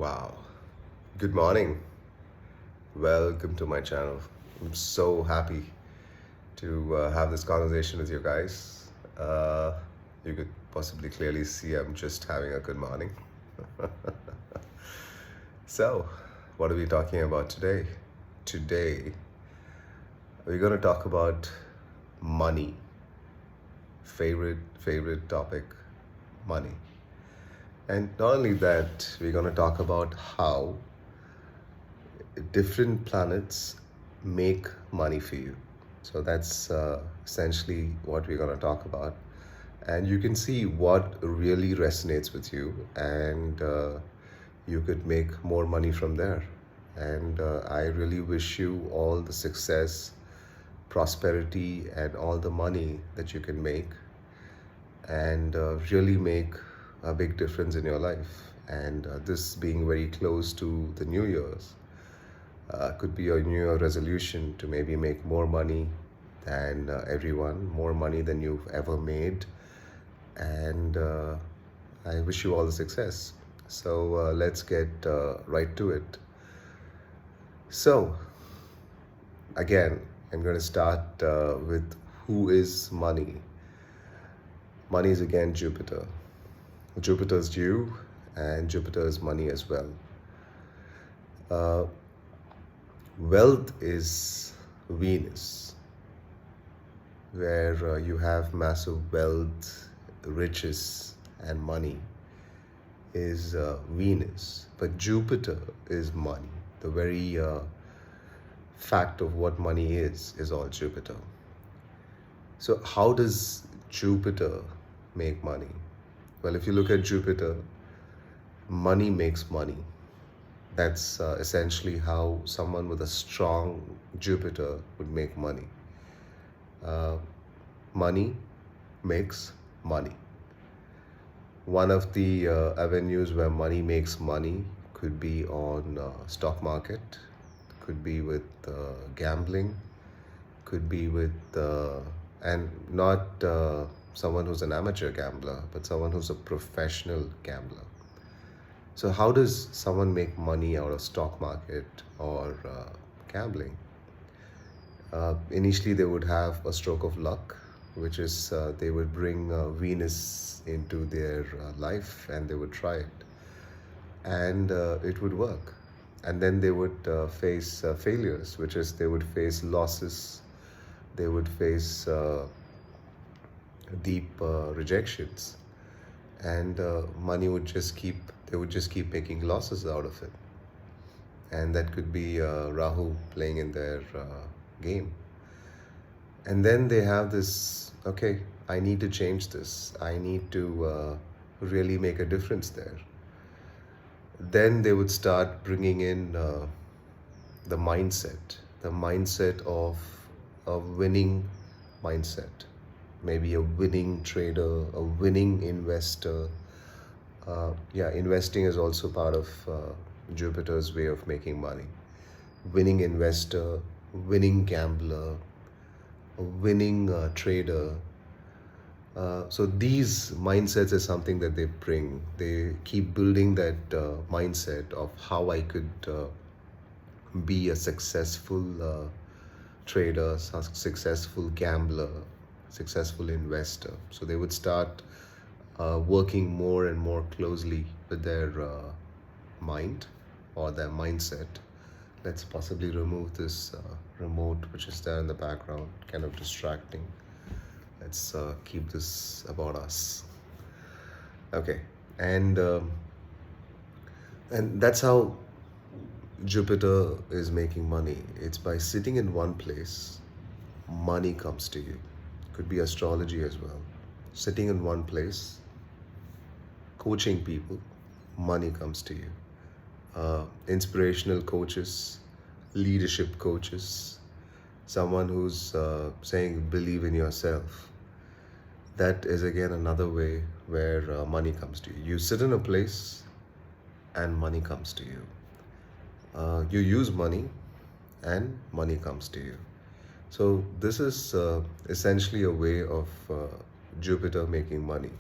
Wow. Good morning. Welcome to my channel. I'm so happy to have this conversation with you guys. You could possibly clearly see I'm just having a good morning. So, what are we talking about today? Today, we're going to talk about money. Favorite topic, money. And not only that, we're going to talk about how different planets make money for you. So that's essentially what we're going to talk about. And you can see what really resonates with you, and you could make more money from there. And I really wish you all the success, prosperity, and all the money that you can make, and really make a big difference in your life. And this being very close to the New Year's, could be a New Year resolution to maybe make more money than everyone, more money than you've ever made. And I wish you all the success. So let's get right to it. So, again, I'm going to start with who is money. Money is again Jupiter. Jupiter's you, and Jupiter is money as well. Wealth is Venus, where you have massive wealth, riches, and money is Venus. But Jupiter is money. The very fact of what money is all Jupiter. So, how does Jupiter make money? Well, if you look at Jupiter, money makes money. That's essentially how someone with a strong Jupiter would make money. Money makes money. One of the avenues where money makes money could be on stock market, could be with gambling, could be with and not someone who's an amateur gambler, but someone who's a professional gambler. So how does someone make money out of stock market or gambling? Initially, they would have a stroke of luck, which is they would bring Venus into their life and they would try it. And it would work. And then they would face failures, which is they would face losses, they would face deep rejections, and money would just keep they would just keep making losses out of it. And that could be Rahu playing in their game. And then they have this, okay, I need to change this, I need to really make a difference there. Then they would start bringing in the mindset of a winning mindset, maybe a winning trader, a winning investor. Investing is also part of Jupiter's way of making money. Winning investor, winning gambler, a winning trader. So these mindsets is something that they bring. They keep building that mindset of how I could be a successful trader, successful gambler, successful investor. So they would start working more and more closely with their mind or their mindset. Let's possibly remove this remote which is there in the background, kind of distracting. Let's keep this about us. Okay, and that's how Jupiter is making money. It's by sitting in one place, money comes to you. Could be astrology as well. Sitting in one place, coaching people, money comes to you. Inspirational coaches, leadership coaches, someone who's saying believe in yourself. That is again another way where money comes to you. You sit in a place and money comes to you. You use money and money comes to you. So this is essentially a way of Jupiter making money.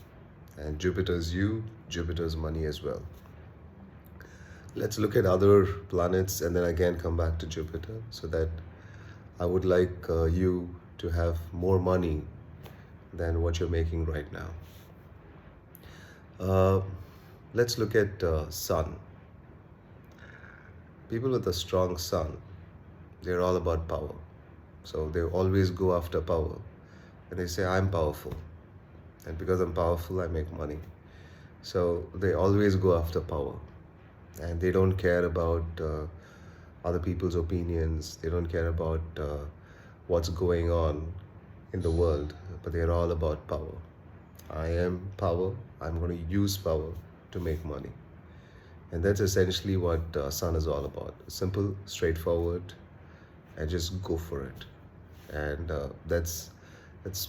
And Jupiter's you, Jupiter's money as well. Let's look at other planets and then again come back to Jupiter, so that I would like you to have more money than what you're making right now. Uh, let's look at Sun. People with a strong Sun, they're all about power. So they always go after power. And they say, I'm powerful. And because I'm powerful, I make money. So they always go after power. And they don't care about other people's opinions. They don't care about what's going on in the world. But they're all about power. I am power. I'm going to use power to make money. And that's essentially what Sun is all about. Simple, straightforward, and just go for it. And that's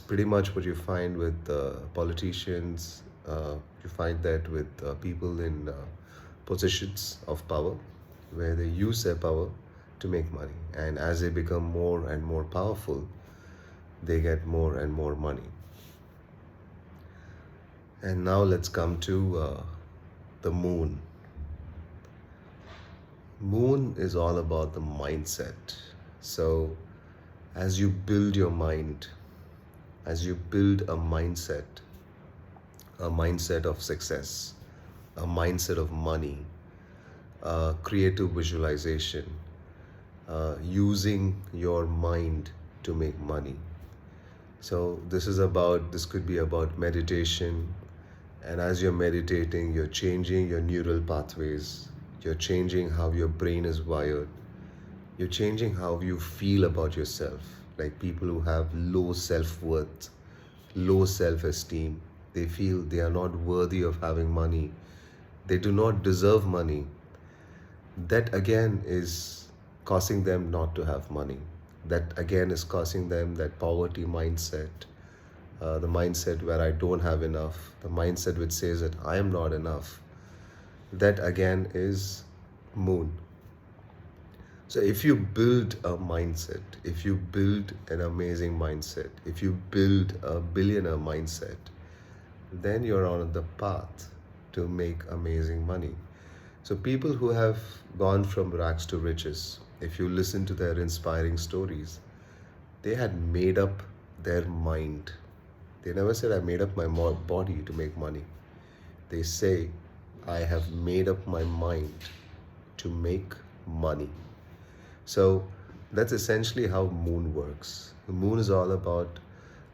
pretty much what you find with politicians. You find that with people in positions of power, where they use their power to make money. And as they become more and more powerful, they get more and more money. And now let's come to the moon. Moon is all about the mindset. So as you build your mind, as you build a mindset of success, a mindset of money, creative visualization, using your mind to make money. So this could be about meditation. And as you're meditating, you're changing your neural pathways. You're changing how your brain is wired. You're changing how you feel about yourself. Like people who have low self-worth, low self-esteem, they feel they are not worthy of having money. They do not deserve money. That again is causing them not to have money. That again is causing them that poverty mindset, the mindset where I don't have enough, the mindset which says that I am not enough. That again is moon. So if you build a mindset, if you build an amazing mindset, if you build a billionaire mindset, then you're on the path to make amazing money. So people who have gone from rags to riches, if you listen to their inspiring stories, they had made up their mind. They never said, I made up my body to make money. They say, I have made up my mind to make money. So that's essentially how moon works. The moon is all about,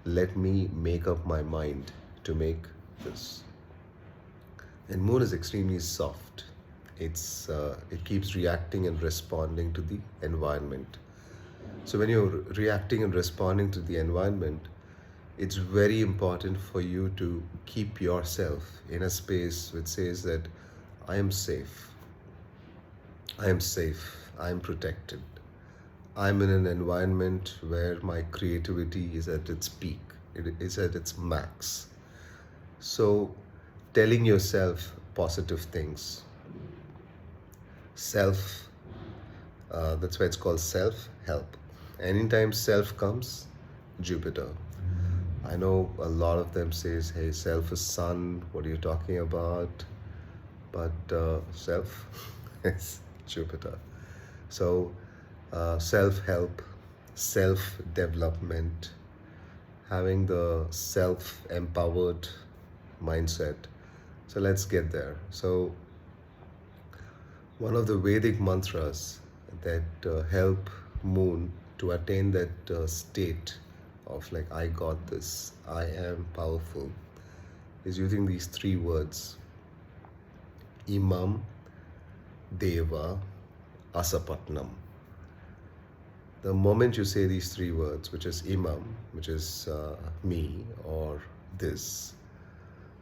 let me make up my mind to make this. And moon is extremely soft. It keeps reacting and responding to the environment. So when you're reacting and responding to the environment, it's very important for you to keep yourself in a space which says that I am safe. I am safe. I am protected. I'm in an environment where my creativity is at its peak. It is at its max. So telling yourself positive things. That's why it's called self-help. Anytime self comes, Jupiter. I know a lot of them says, hey, self is sun, what are you talking about? But self is Jupiter. So self-help, self-development, having the self-empowered mindset. So let's get there. So one of the Vedic mantras that help moon to attain that state of like, I got this, I am powerful, is using these three words: Imam, Deva, Asapatnam. The moment you say these three words, which is Imam, which is me or this,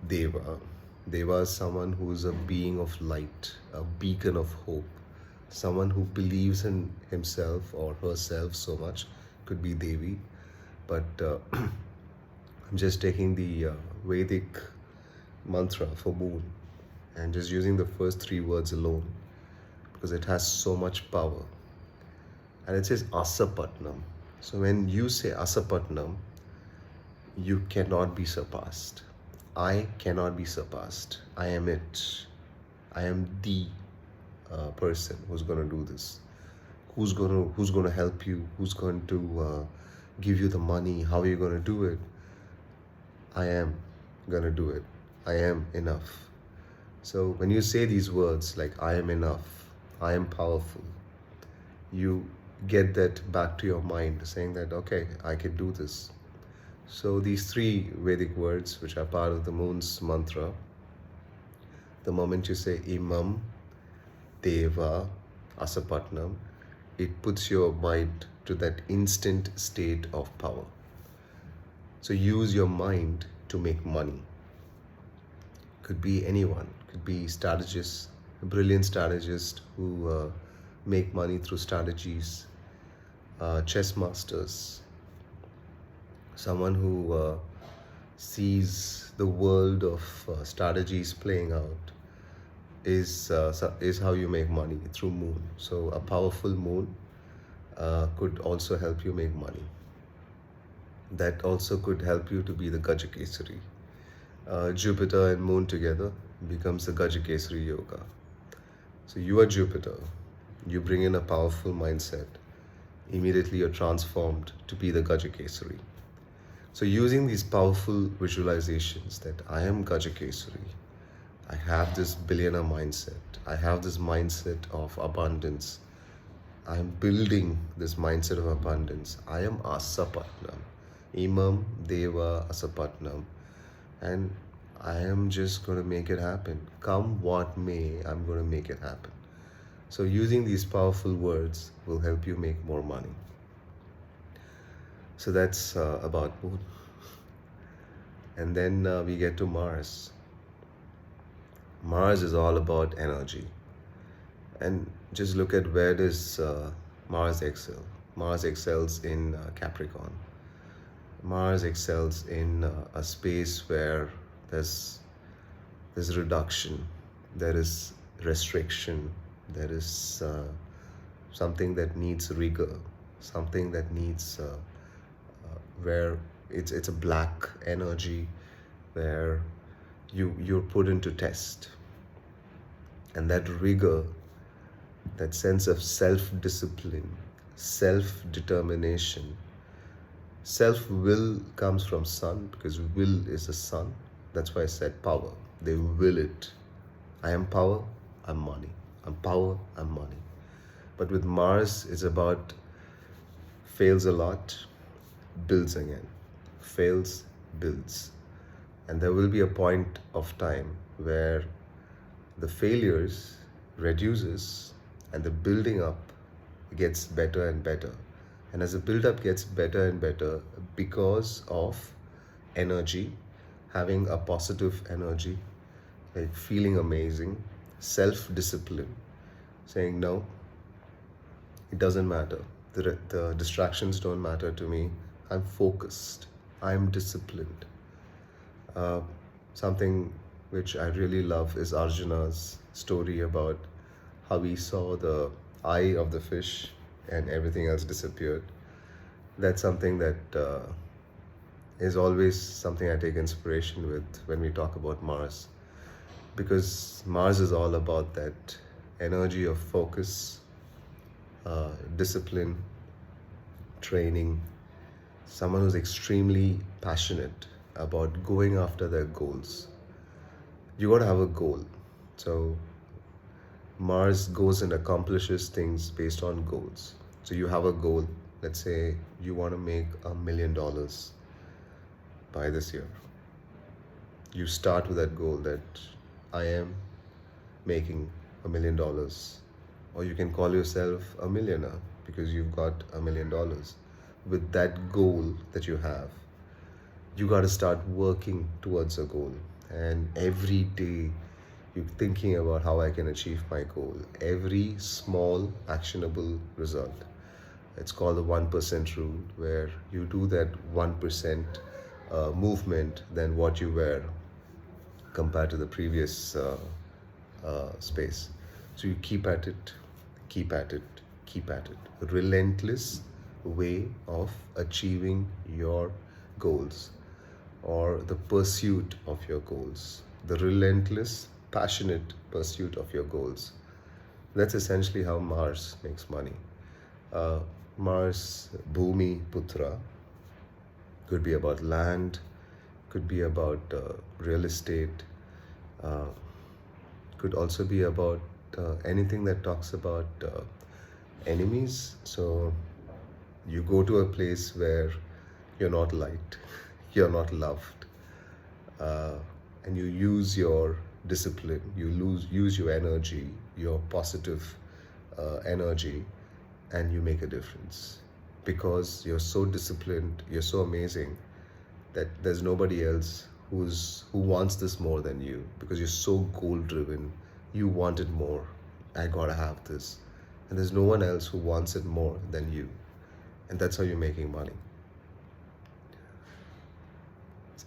Deva. Deva is someone who is a being of light, a beacon of hope, someone who believes in himself or herself so much. Could be Devi, but I'm just taking the Vedic mantra for moon and just using the first three words alone because it has so much power. And it says Asapatnam. So when you say Asapatnam, you cannot be surpassed. I cannot be surpassed. I am it. I am the person who's going to do this, who's going to help you, who's going to give you the money, how are you going to do it. I am going to do it. I am enough. So when you say these words like I am enough, I am powerful, you get that back to your mind, saying that, okay, I can do this. So these three Vedic words, which are part of the moon's mantra, the moment you say Imam, Deva, Asapatnam, it puts your mind to that instant state of power. So use your mind to make money. Could be anyone, could be strategists, brilliant strategists who make money through strategies, chess masters, someone who sees the world of strategies playing out is how you make money, through moon. So a powerful moon could also help you make money. That also could help you to be the Gajakesari. Jupiter and moon together becomes the Gajakesari yoga. So you are Jupiter, you bring in a powerful mindset, immediately you're transformed to be the Gajakesari. So using these powerful visualizations that I am Gajakesari, I have this billionaire mindset, I have this mindset of abundance, I am building this mindset of abundance, I am Asapatnam, Imam, Deva, Asapatnam, and I am just going to make it happen. Come what may, I'm going to make it happen. So using these powerful words will help you make more money. So that's about moon. And then we get to Mars. Mars is all about energy. And just look at where does Mars excel. Mars excels in Capricorn. Mars excels in a space where there's reduction, there is restriction, there is something that needs rigor, something that needs where it's a black energy where you're put into test. And that rigor, that sense of self-discipline, self-determination, self-will comes from sun, because will is the sun. That's why I said power. They will it. I am power, I'm money. I'm power, I'm money. But with Mars, it's about fails a lot, builds again. Fails, builds. And there will be a point of time where the failures reduces and the building up gets better and better. And as the build-up gets better and better, because of energy, having a positive energy, like feeling amazing, self-discipline, saying no, it doesn't matter. The distractions don't matter to me. I'm focused. I'm disciplined. Something which I really love is Arjuna's story about how he saw the eye of the fish and everything else disappeared. That's something that is always something I take inspiration with when we talk about Mars. Because Mars is all about that energy of focus, discipline, training, someone who's extremely passionate about going after their goals. You got to have a goal. So Mars goes and accomplishes things based on goals. So you have a goal. Let's say you want to make $1 million by this year. You start with that goal that I am making $1 million. Or you can call yourself a millionaire because you've got $1 million. With that goal that you have, you got to start working towards a goal. And every day you're thinking about how I can achieve my goal. Every small actionable result. It's called the 1% rule, where you do that 1% movement than what you were compared to the previous space. So you keep at it, keep at it, keep at it. A relentless way of achieving your goals, or the pursuit of your goals, the relentless, passionate pursuit of your goals. That's essentially how Mars makes money. Uh, Mars, Bhumi Putra, could be about land, could be about real estate, uh, could also be about anything that talks about enemies. So you go to a place where you're not liked, you're not loved, uh, and you use your discipline, use your energy, your positive energy, and you make a difference because you're so disciplined, you're so amazing that there's nobody else who wants this more than you because you're so goal driven. You want it more. I gotta have this, and there's no one else who wants it more than you, and that's how you're making money.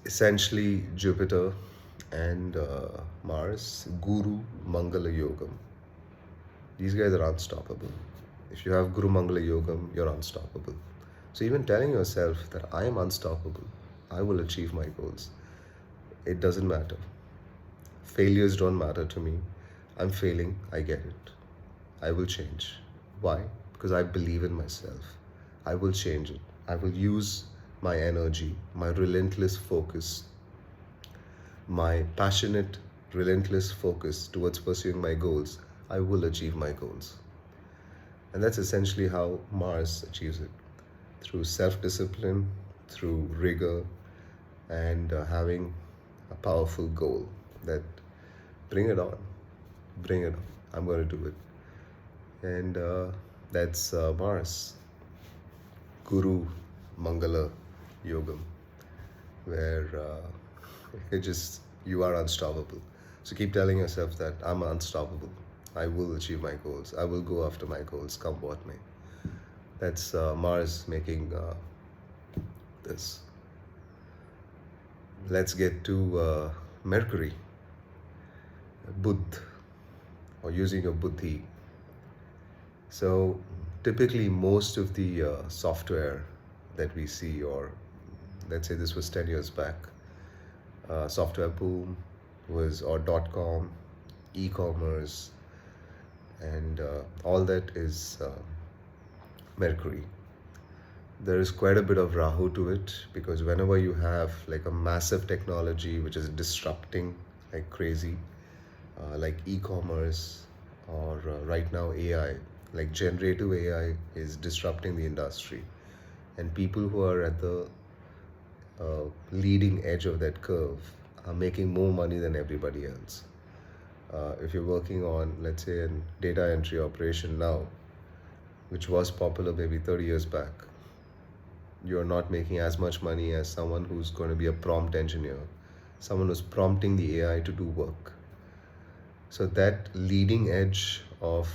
Essentially, Jupiter and Mars, Guru Mangala Yogam. These guys are unstoppable. If you have Guru Mangala Yogam, you're unstoppable. So even telling yourself that I am unstoppable, I will achieve my goals, it doesn't matter. Failures don't matter to me. I'm failing, I get it. I will change. Why? Because I believe in myself. I will change it. I will use my energy, my relentless focus, my passionate, relentless focus towards pursuing my goals. I will achieve my goals. And that's essentially how Mars achieves it, through self discipline, through rigor, and having a powerful goal that bring it on, bring it on. I'm going to do it. And that's Mars, Guru Mangala Yogam, where you are unstoppable. So keep telling yourself that I'm unstoppable. I will achieve my goals. I will go after my goals, come what may. That's Mars making this. Let's get to Mercury, Buddh, or using your buddhi. So typically most of the software that we see, or let's say this was 10 years back, software boom was, or .com, e-commerce, and all that is Mercury. There is quite a bit of Rahu to it because whenever you have like a massive technology which is disrupting like crazy, like e-commerce, or right now AI, like generative AI is disrupting the industry, and people who are at the leading edge of that curve are making more money than everybody else. If you're working on, let's say, a data entry operation now, which was popular maybe 30 years back, you're not making as much money as someone who's going to be a prompt engineer, someone who's prompting the AI to do work. So that leading edge of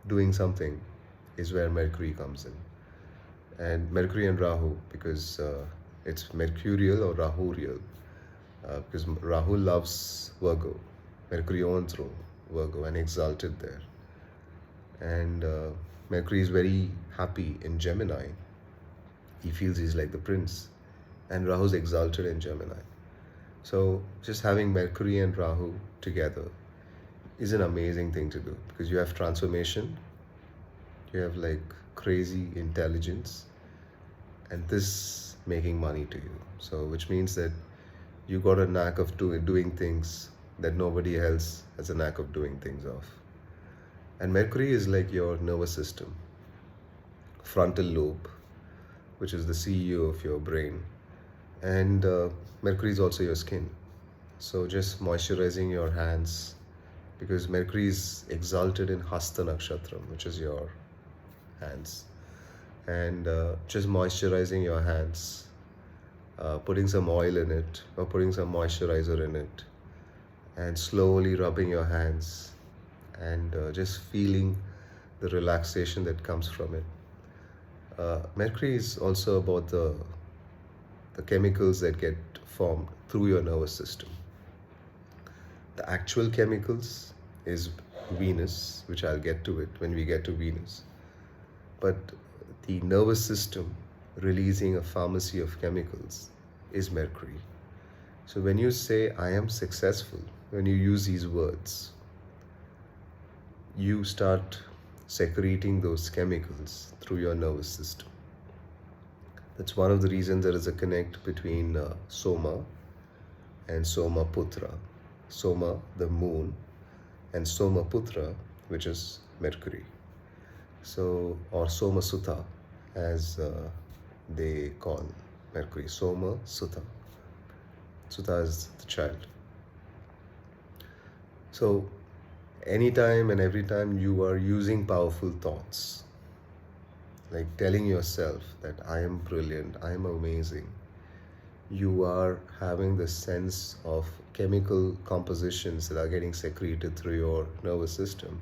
doing something is where Mercury comes in. And Mercury and Rahu, because it's mercurial or Rahurial, because Rahu loves Virgo, Mercury owns Virgo and exalted there. And Mercury is very happy in Gemini. He feels he's like the prince. And Rahu's exalted in Gemini. So just having Mercury and Rahu together is an amazing thing to do because you have transformation, you have like crazy intelligence, and this making money to you. So which means that you got a knack of doing things that nobody else has a knack of doing things of. And Mercury is like your nervous system, frontal lobe, which is the CEO of your brain. And Mercury is also your skin. So just moisturizing your hands, because Mercury is exalted in Hasta Nakshatram, which is your hands. And just moisturizing your hands, putting some oil in it or putting some moisturizer in it, and slowly rubbing your hands and just feeling the relaxation that comes from it. Mercury is also about the chemicals that get formed through your nervous system. The actual chemicals is Venus, which I'll get to it when we get to Venus. But the nervous system releasing a pharmacy of chemicals is Mercury. So when you say I am successful, when you use these words, you start secreting those chemicals through your nervous system. That's one of the reasons there is a connect between Soma and Somaputra. Soma, the moon, and Somaputra, which is Mercury. So, or Soma Sutta, as they call Mercury. Soma Sutta. Sutta is the child. So, anytime and every time you are using powerful thoughts, like telling yourself that I am brilliant, I am amazing, you are having the sense of chemical compositions that are getting secreted through your nervous system.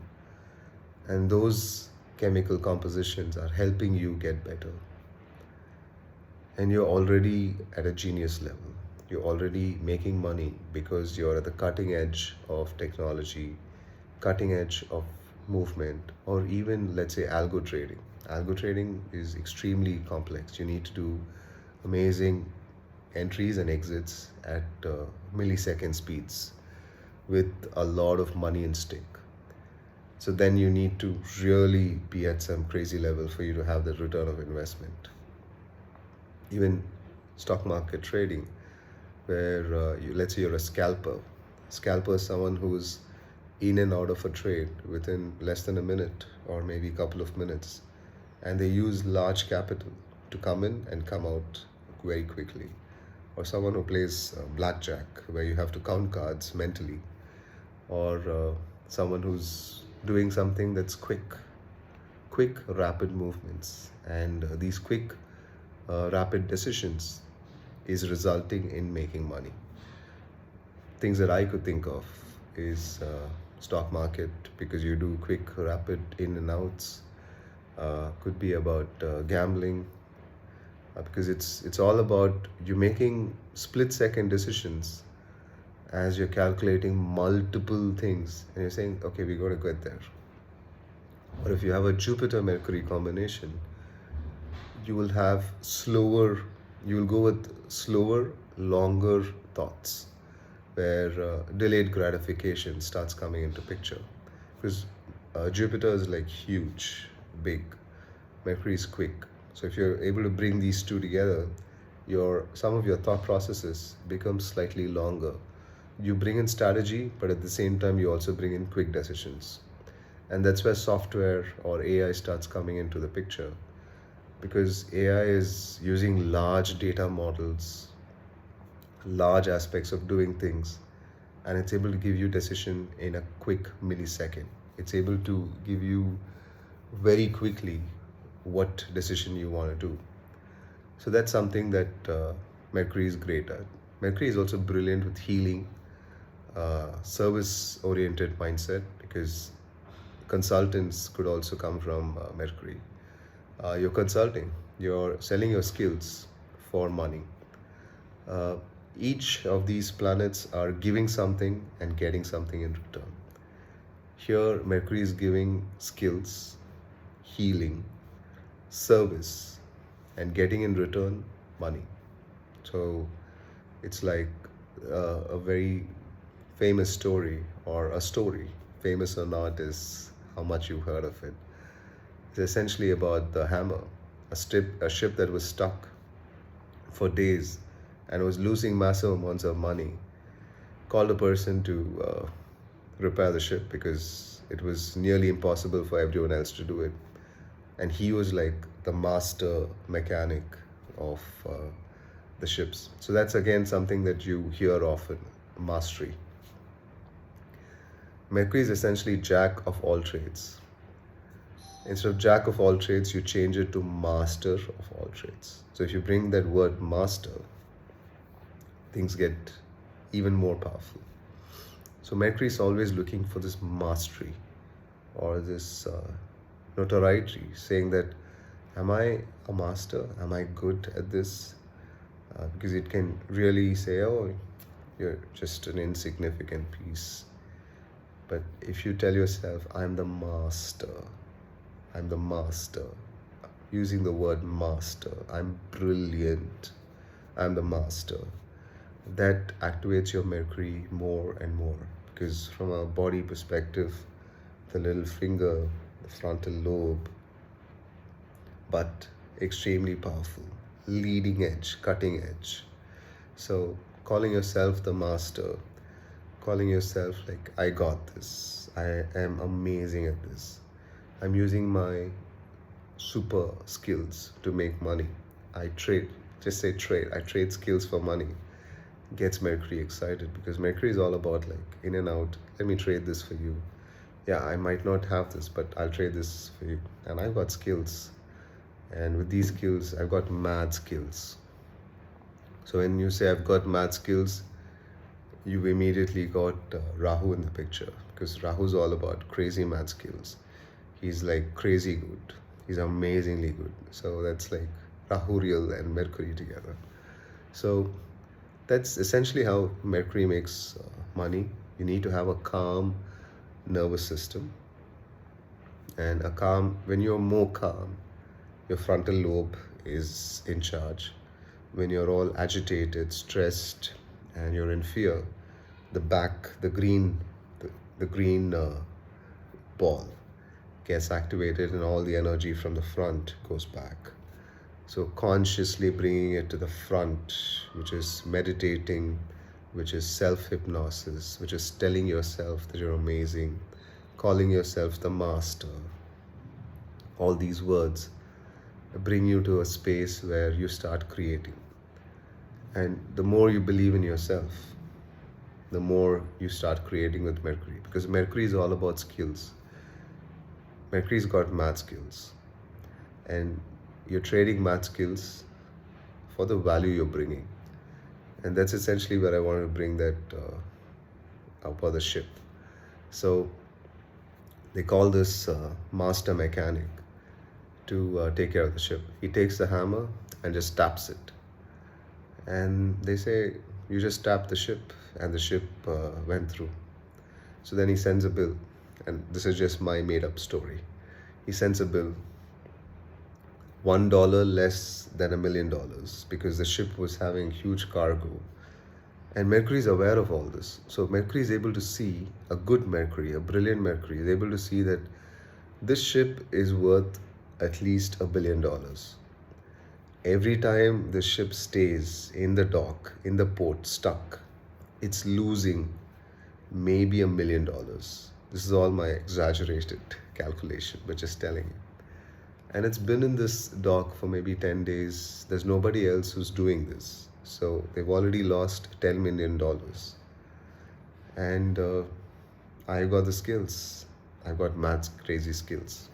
And those chemical compositions are helping you get better. And you're already at a genius level. You're already making money because you're at the cutting edge of technology, cutting edge of movement, or even, let's say, algo trading. Algo trading is extremely complex. You need to do amazing entries and exits at millisecond speeds with a lot of money in stake. So then you need to really be at some crazy level for you to have the return of investment. Even stock market trading, where let's say you're a scalper. Scalper is someone who's in and out of a trade within less than a minute or maybe a couple of minutes, and they use large capital to come in and come out very quickly. Or someone who plays blackjack, where you have to count cards mentally, or someone who's doing something that's quick, rapid movements, and these quick, rapid decisions is resulting in making money. Things that I could think of is stock market, because you do quick, rapid in and outs. Could be about gambling, because it's all about you making split-second decisions as you're calculating multiple things, and you're saying, okay, we got to get there. Or if you have a Jupiter-Mercury combination, you will go with slower, longer thoughts, where delayed gratification starts coming into picture. Because Jupiter is like huge, big, Mercury is quick. So if you're able to bring these two together, some of your thought processes become slightly longer. You bring in strategy, but at the same time you also bring in quick decisions. And that's where software or AI starts coming into the picture, because AI is using large data models, large aspects of doing things, and it's able to give you decision in a quick millisecond. It's able to give you very quickly what decision you want to do. So that's something that Mercury is great at. Mercury is also brilliant with healing, service-oriented mindset, because consultants could also come from Mercury. You're consulting, you're selling your skills for money. Each of these planets are giving something and getting something in return. Here, Mercury is giving skills, healing, service, and getting in return money. So it's like a very famous story, or a story, famous or not, is how much you've heard of it. It's essentially about the hammer, a ship that was stuck for days and was losing massive amounts of money. Called a person to repair the ship because it was nearly impossible for everyone else to do it. And he was like the master mechanic of the ships. So that's again something that you hear often, mastery. Mercury is essentially jack of all trades. Instead of jack of all trades, you change it to master of all trades. So if you bring that word master, things get even more powerful. So Mercury is always looking for this mastery, or this notoriety, saying that, am I a master? Am I good at this? Because it can really say, oh, you're just an insignificant piece. But if you tell yourself, I'm the master, using the word master, I'm brilliant, I'm the master, that activates your Mercury more and more. Because from a body perspective, the little finger, the frontal lobe, but extremely powerful, leading edge, cutting edge. So, calling yourself the master, calling yourself like, I got this, I am amazing at this, I'm using my super skills to make money. I trade, just say trade, I trade skills for money. Gets Mercury excited because Mercury is all about like in and out. Let me trade this for you. Yeah, I might not have this, but I'll trade this for you. And I've got skills. And with these skills, I've got mad skills. So when you say I've got mad skills, you immediately got Rahu in the picture because Rahu's all about crazy mad skills. He's like crazy good. He's amazingly good. So that's like Rahuriel and Mercury together. So that's essentially how Mercury makes money. You need to have a calm nervous system. And a calm, when you're more calm, your frontal lobe is in charge. When you're all agitated, stressed, and you're in fear, the back, the green ball gets activated and all the energy from the front goes back. So consciously bringing it to the front, which is meditating, which is self-hypnosis, which is telling yourself that you're amazing, calling yourself the master. All these words bring you to a space where you start creating. And the more you believe in yourself, the more you start creating with Mercury. Because Mercury is all about skills. Mercury's got math skills. And you're trading math skills for the value you're bringing. And that's essentially where I want to bring that up on the ship. So they call this master mechanic to take care of the ship. He takes the hammer and just taps it. And they say, you just tapped the ship and the ship went through. So then he sends a bill. And this is just my made up story. He sends a bill, $1 less than $1 million because the ship was having huge cargo. And Mercury is aware of all this. So Mercury is able to see, a good Mercury, a brilliant Mercury, is able to see that this ship is worth at least $1 billion. Every time the ship stays in the dock, in the port, stuck, it's losing maybe $1 million. This is all my exaggerated calculation, but just telling you. And it's been in this dock for maybe 10 days. There's nobody else who's doing this. So they've already lost $10 million. And I got the skills. I've got mad crazy skills.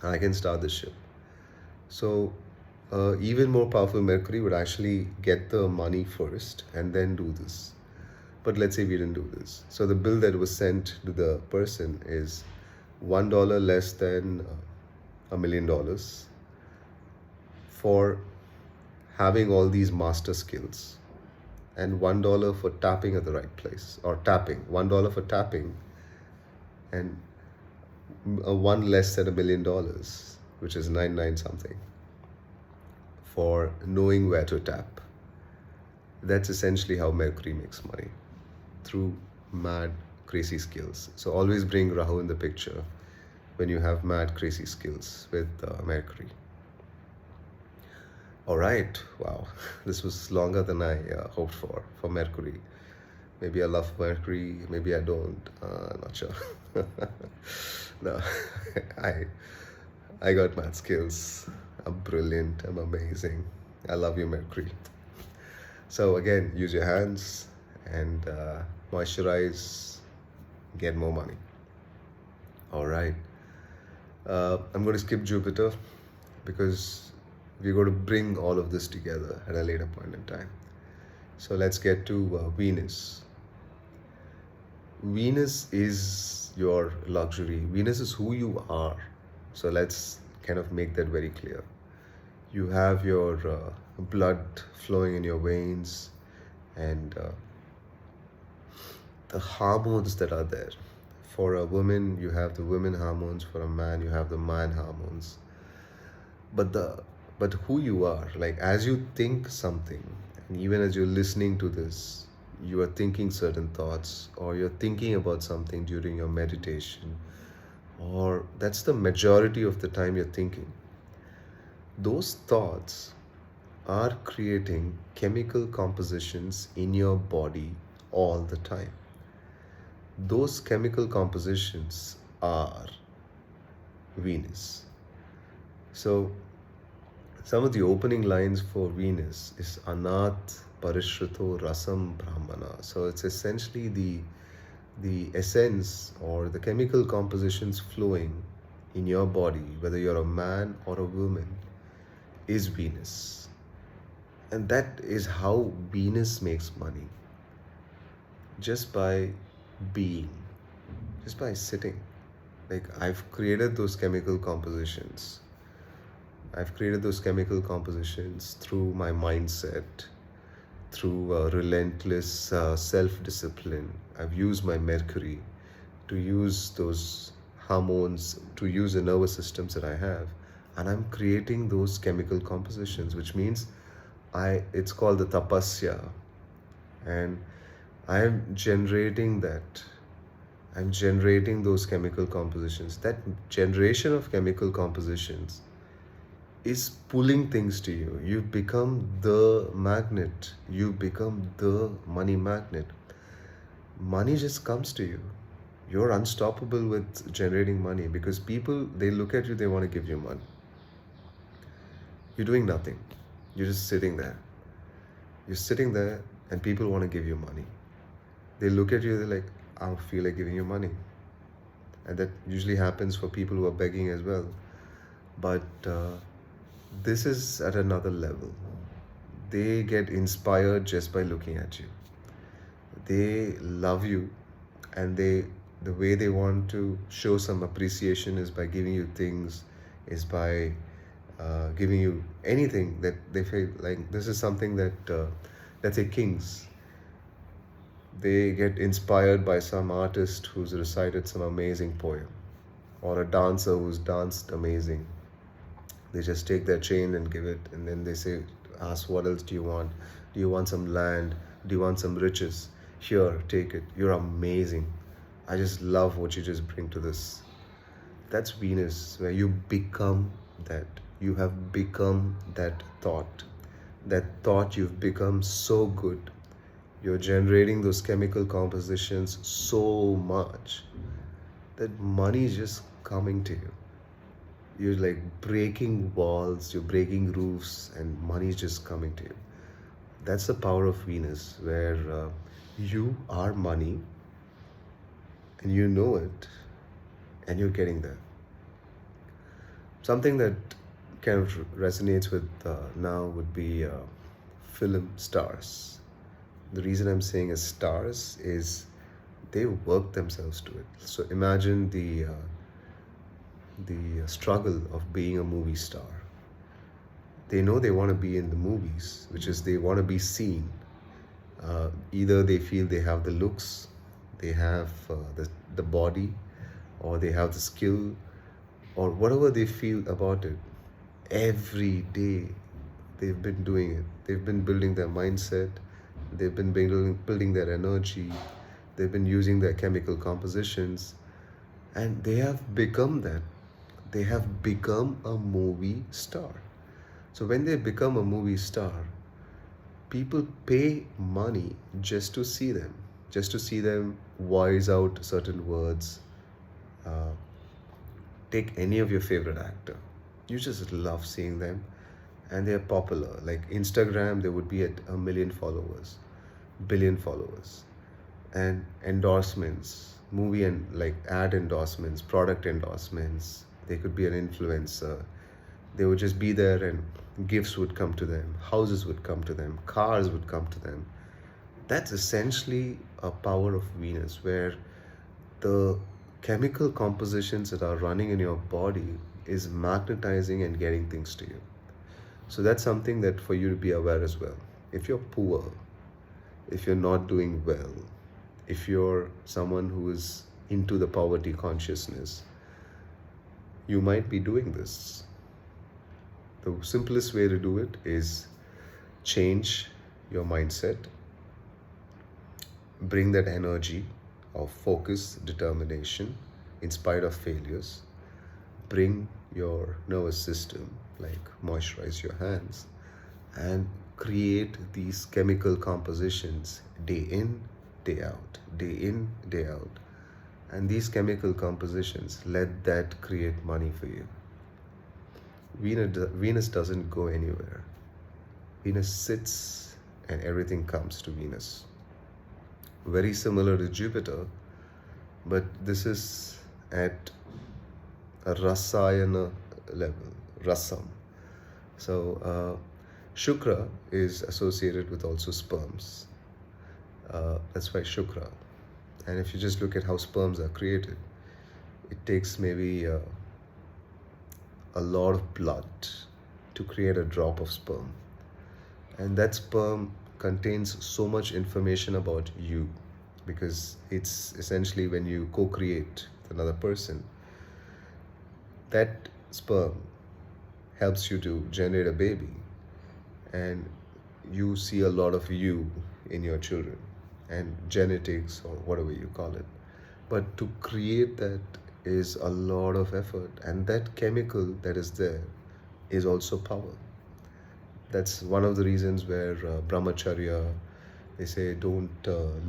I can start the ship. So even more powerful Mercury would actually get the money first and then do this. But let's say we didn't do this. So the bill that was sent to the person is $1 less than $1 million for having all these master skills, and $1 for tapping at the right place, or tapping, $1 for tapping, and one less than $1 million, which is 99 something, for knowing where to tap. That's essentially how Mercury makes money, through mad crazy skills. So always bring Rahu in the picture when you have mad crazy skills with Mercury. All right, wow, this was longer than I hoped for Mercury. Maybe I love Mercury, maybe I don't, not sure. No, I got mad skills. I'm brilliant, I'm amazing. I love you, Mercury. So again, use your hands and moisturize, get more money. All right. I'm going to skip Jupiter because we're going to bring all of this together at a later point in time. So let's get to Venus. Venus is your luxury. Venus is who you are. So let's kind of make that very clear. You have your blood flowing in your veins and the hormones that are there. For a woman, you have the women hormones. For a man, you have the man hormones. But who you are, like as you think something, and even as you're listening to this, you are thinking certain thoughts, or you're thinking about something during your meditation, or that's the majority of the time you're thinking, those thoughts are creating chemical compositions in your body all the time. Those chemical compositions are Venus. So, some of the opening lines for Venus is Anat Parishrito Rasam Brahmana. So, it's essentially the essence or the chemical compositions flowing in your body, whether you're a man or a woman, is Venus. And that is how Venus makes money, just by being, just by sitting. Like I've created those chemical compositions. I've created those chemical compositions through my mindset, through relentless self discipline. I've used my Mercury to use those hormones, to use the nervous systems that I have, and I'm creating those chemical compositions, which means it's called the tapasya, and I am generating that. I'm generating those chemical compositions. That generation of chemical compositions is pulling things to you. You become the magnet. You become the money magnet. Money just comes to you. You're unstoppable with generating money because people, they look at you, they want to give you money. You're doing nothing. You're just sitting there. You're sitting there and people want to give you money. They look at you, they're like, I don't feel like giving you money. And that usually happens for people who are begging as well. But this is at another level. They get inspired just by looking at you. They love you, and the way they want to show some appreciation is by giving you things, is by giving you anything that they feel like. This is something that, let's say, kings, they get inspired by some artist who's recited some amazing poem, or a dancer who's danced amazing. They just take their chain and give it, and then they say, ask, what else do you want? Do you want some land? Do you want some riches? Here, take it. You're amazing. I just love what you just bring to this. That's Venus, where you become that. You have become that thought. That thought, you've become so good. You're generating those chemical compositions so much that money is just coming to you. You're like breaking walls, you're breaking roofs, and money is just coming to you. That's the power of Venus, where you are money and you know it, and you're getting there. Something that kind of resonates with now would be film stars. The reason I'm saying is stars is they work themselves to it. So imagine the struggle of being a movie star. They know they want to be in the movies, which is they want to be seen. Either they feel they have the looks, they have the body, or they have the skill, or whatever they feel about it. Every day they've been doing it. They've been building their mindset, they've been building their energy, they've been using their chemical compositions, and they have become that. They have become a movie star. So when they become a movie star, people pay money just to see them, just to see them voice out certain words. Uh, Take any of your favorite actor. You just love seeing them, and they're popular. Like Instagram, they would be at 1 million followers, billion followers, and endorsements, movie and like ad endorsements, product endorsements. They could be an influencer. They would just be there, and gifts would come to them, houses would come to them, cars would come to them. That's essentially a power of Venus, where the chemical compositions that are running in your body is magnetizing and getting things to you. So that's something that for you to be aware as well. If you're poor, if you're not doing well, if you're someone who is into the poverty consciousness, you might be doing this. The simplest way to do it is change your mindset, bring that energy of focus, determination, in spite of failures, bring your nervous system, like moisturize your hands, and create these chemical compositions day in, day out, day in, day out. And these chemical compositions, let that create money for you. Venus doesn't go anywhere. Venus sits and everything comes to Venus. Very similar to Jupiter, but this is at a rasayana level, rasam. So Shukra is associated with also sperms. That's why Shukra. And if you just look at how sperms are created, it takes maybe a lot of blood to create a drop of sperm. And that sperm contains so much information about you, because it's essentially when you co-create with another person, that sperm helps you to generate a baby, and you see a lot of you in your children, and genetics or whatever you call it. But to create that is a lot of effort, and that chemical that is there is also power. That's one of the reasons where brahmacharya, they say don't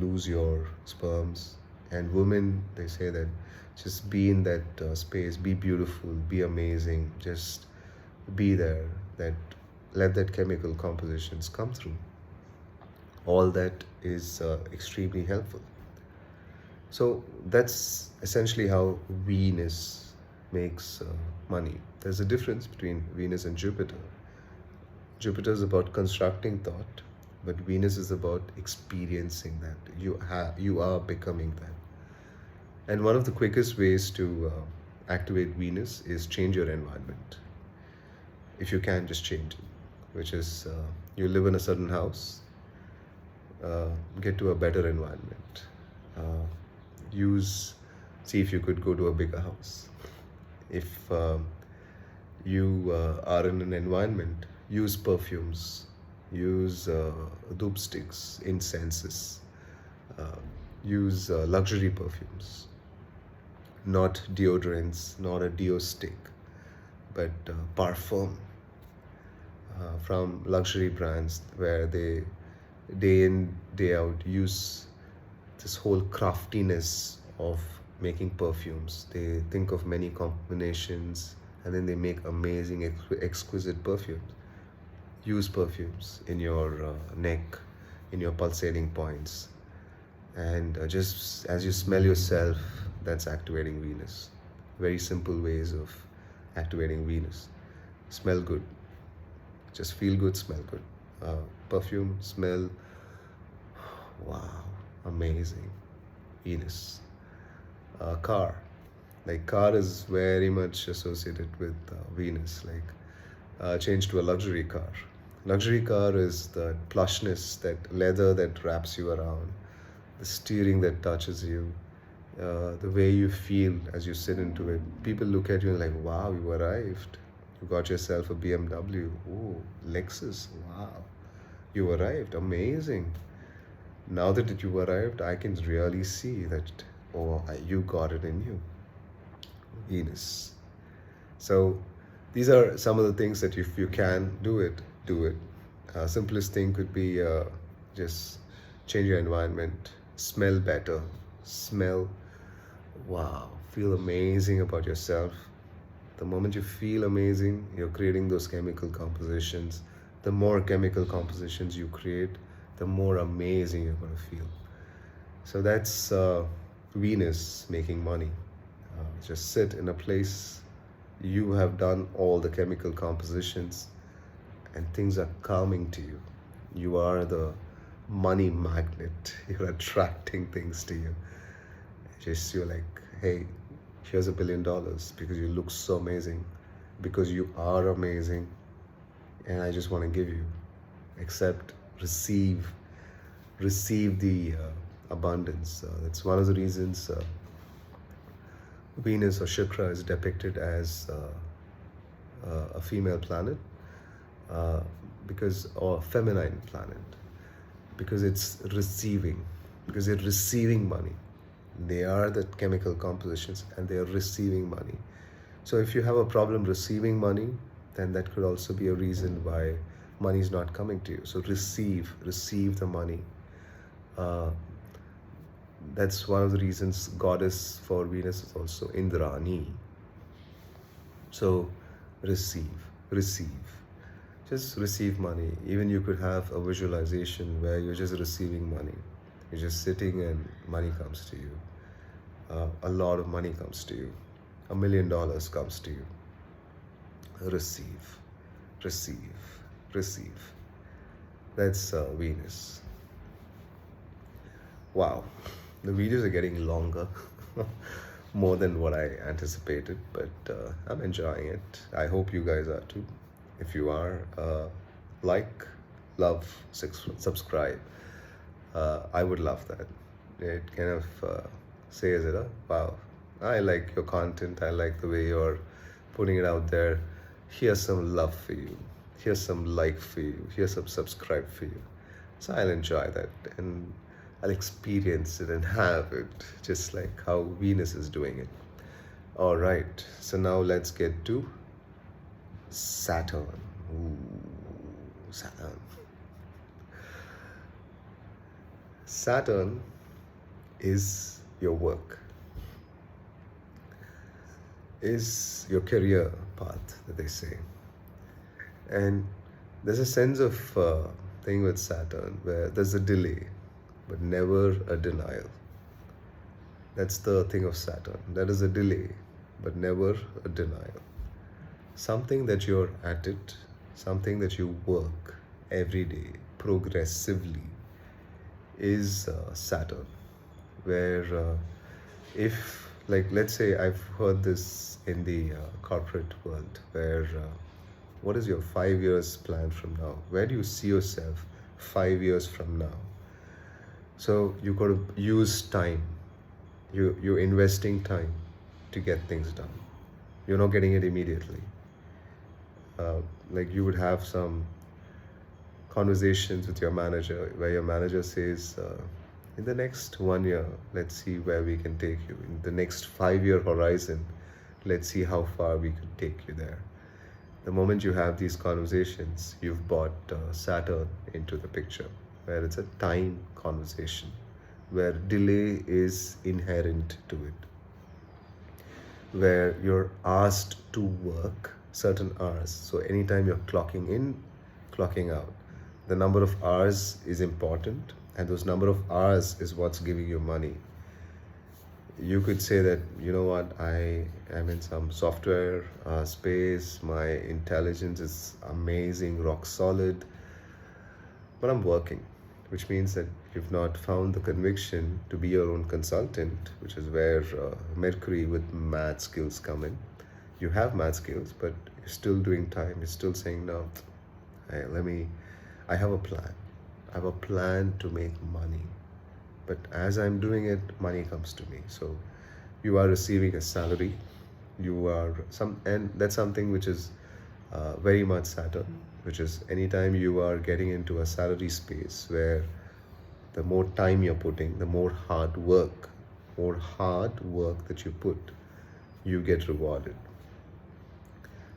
lose your sperms, and women, they say that just be in that space, be beautiful, be amazing, just be there, that let that chemical compositions come through. All that is extremely helpful. So that's essentially how Venus makes money. There's a difference between Venus and Jupiter. Jupiter is about constructing thought, but Venus is about experiencing that. You are becoming that. And one of the quickest ways to activate Venus is change your environment. If you can, just change it. Which is, you live in a certain house, get to a better environment. See if you could go to a bigger house. If you are in an environment, use perfumes, use doop sticks, incenses, use luxury perfumes, not deodorants, not a deo stick, but parfum from luxury brands, where they day in, day out use this whole craftiness of making perfumes. They think of many combinations, and then they make amazing, exquisite perfumes. Use perfumes in your neck, in your pulsating points. And just as you smell yourself, that's activating Venus. Very simple ways of activating Venus. Smell good. Just feel good, smell good. Perfume, smell. Wow, amazing. Venus. Car. Like, car is very much associated with Venus. Like, change to a luxury car. Luxury car is the plushness, that leather that wraps you around, the steering that touches you, the way you feel as you sit into it. People look at you and like, wow, you arrived. You got yourself a BMW. Oh, Lexus. Wow. You arrived. Amazing. Now that you arrived, I can really see that, oh, you got it in you. Venus. So these are some of the things that if you can do it, do it. Simplest thing could be just change your environment, smell better, smell, wow, feel amazing about yourself. The moment you feel amazing, you're creating those chemical compositions. The more chemical compositions you create, the more amazing you're going to feel. So that's Venus making money. Just sit in a place, you have done all the chemical compositions, and things are coming to you. You are the money magnet. You're attracting things to you. Just you're like, hey, here's $1 billion, because you look so amazing, because you are amazing, and I just want to give you. Accept, receive the abundance. That's one of the reasons Venus or Shukra is depicted as a female planet, or feminine planet, because it's receiving, because it's receiving money. They are the chemical compositions and they are receiving money. So if you have a problem receiving money, then that could also be a reason why money is not coming to you. So receive the money. Uh, that's one of the reasons goddess for Venus is also Indrani. So receive. Just receive money. Even you could have a visualization where you're just receiving money. You're just sitting and money comes to you. A lot of money comes to you. $1 million comes to you. Receive, receive. That's Venus. Wow, the videos are getting longer, more than what I anticipated, but I'm enjoying it. I hope you guys are too. If you are, like, love, subscribe. I would love that. It kind of says it, wow, I like your content. I like the way you're putting it out there. Here's some love for you. Here's some like for you. Here's some subscribe for you. So I'll enjoy that and I'll experience it and have it just like how Venus is doing it. All right. So now let's get to Saturn. Ooh, Saturn. Saturn is your work, is your career path, that they say. And there's a sense of thing with Saturn where there's a delay, but never a denial. That's the thing of Saturn. There is a delay, but never a denial. Something that you're at it, something that you work every day progressively is Saturn. Where if, like, let's say I've heard this in the corporate world, where what is your 5 years plan from now? Where do you see yourself 5 years from now? So you got to use time. You're investing time to get things done. You're not getting it immediately. Like you would have some conversations with your manager where your manager says, in the next 1 year, let's see where we can take you. In the next 5-year horizon, let's see how far we could take you there. The moment you have these conversations, you've brought Saturn into the picture, where it's a time conversation, where delay is inherent to it, where you're asked to work certain hours. So anytime you're clocking in, clocking out, the number of hours is important, and those number of hours is what's giving you money. You could say that, you know what, I am in some software space, my intelligence is amazing, rock solid, but I'm working, which means that you've not found the conviction to be your own consultant, which is where Mercury with math skills come in. You have math skills, but you're still doing time. You're still saying, no, I have a plan. I have a plan to make money. But as I'm doing it, money comes to me. So you are receiving a salary. And that's something which is very much Saturn, which is anytime you are getting into a salary space where the more time you're putting, the more hard work that you put, you get rewarded.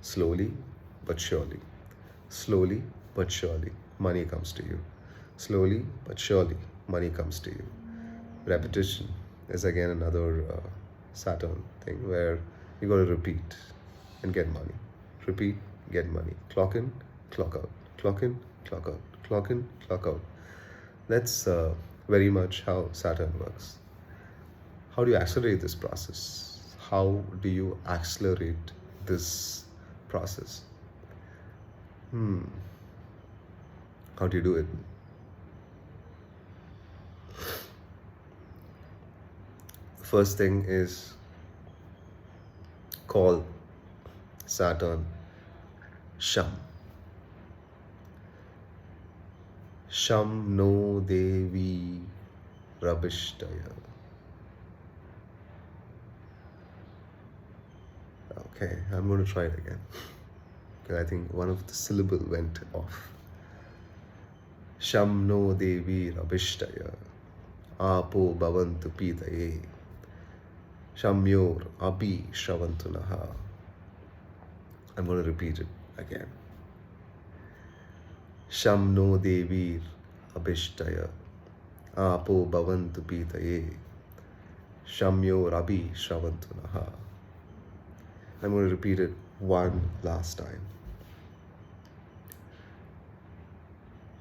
Slowly but surely. Slowly but surely, money comes to you. Slowly but surely, money comes to you. Repetition is again another Saturn thing where you got to repeat and get money. Repeat, get money. Clock in, clock out. Clock in, clock out. Clock in, clock out. That's very much how Saturn works. How do you accelerate this process? How do you accelerate this process? How do you do it? First thing is call Saturn Sham. Sham no Devi Rabishtaya. Okay, I'm going to try it again. I think one of the syllable went off. Sham no Devi Rabishtaya. Apo Bhavantu Pitaye. Shamyor Abhi Shravantunaha. I'm going to repeat it again. Shamno Devir Abhishtaya Apo Bhavantu Pitaye Shamyor Abhi Shravantunaha. I'm going to repeat it one last time.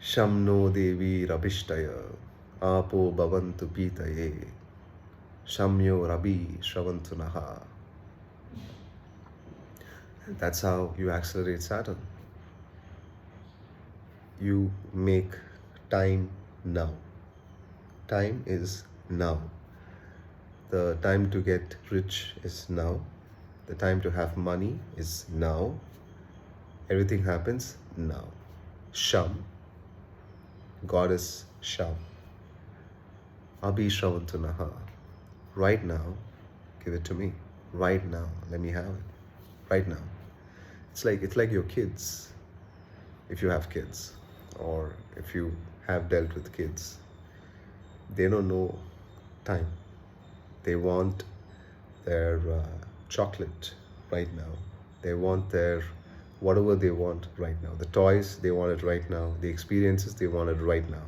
Shamno Devi Rabhishtaya Apo Bhavantu Pitaye Shamyo Rabhi Shravantunaha. That's how you accelerate Saturn. You make time now. Time is now. The time to get rich is now. The time to have money is now. Everything happens now. Sham, goddess Sham. Abhi Shravantunaha. Right now, give it to me. Right now, let me have it. Right now. It's like your kids. If you have kids, or if you have dealt with kids, they don't know time. They want their chocolate right now. They want their whatever they want right now. The toys, they want it right now. The experiences, they want it right now.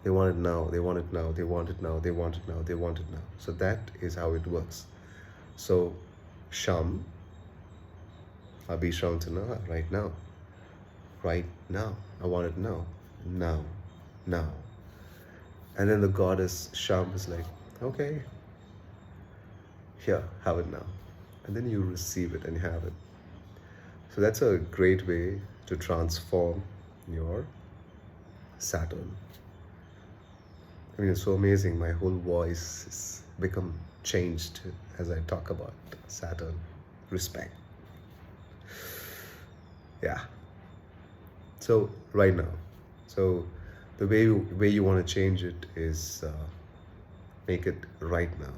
They want it now, they want it now, they want it now, they want it now, they want it now. So that is how it works. So Sham, Abhi Shravantana, right now. Right now. I want it now. Now. Now. And then the goddess Sham is like, okay, here, have it now. And then you receive it and have it. So that's a great way to transform your Saturn. I mean, it's so amazing. My whole voice has become changed as I talk about Saturn. Respect. Yeah. So right now, so the way you want to change it is make it right now.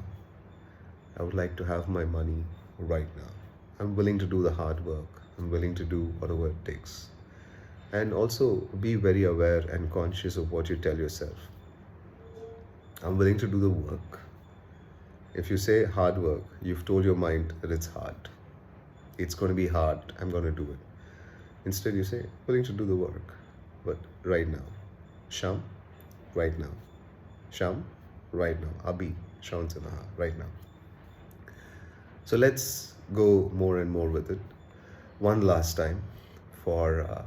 I would like to have my money right now. I'm willing to do the hard work. I'm willing to do whatever it takes. And also be very aware and conscious of what you tell yourself. I'm willing to do the work. If you say hard work, you've told your mind that it's hard. It's going to be hard. I'm going to do it. Instead, you say, willing to do the work. But right now. Sham, right now. Sham, right now. Abhi, Shravantanaha, right now. So let's go more and more with it. One last time for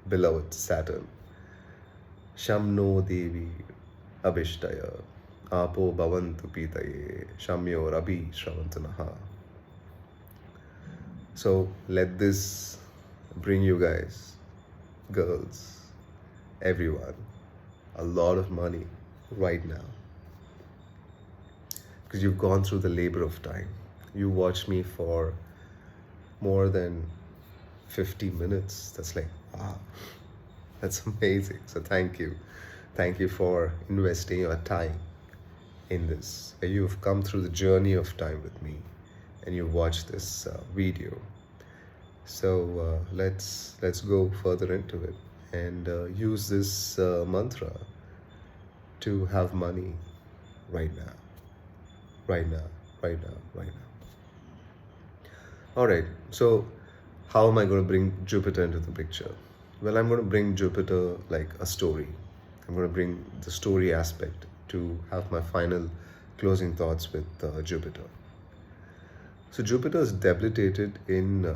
beloved Saturn. Shamno Devi Abhishtaya Apo Bhavantu Pitaye Shamyo Abhi Shravantanaha. So let this bring you guys, girls, everyone, a lot of money right now. Because you've gone through the labor of time. You watched me for more than 50 minutes. That's like, wow, that's amazing. So thank you. Thank you for investing your time in this. You've come through the journey of time with me and you watched this video. So let's go further into it and use this mantra to have money right now. Right now, right now, right now. All right, so how am I going to bring Jupiter into the picture? Well, I'm going to bring Jupiter like a story. I'm going to bring the story aspect to have my final closing thoughts with Jupiter. So Jupiter is debilitated in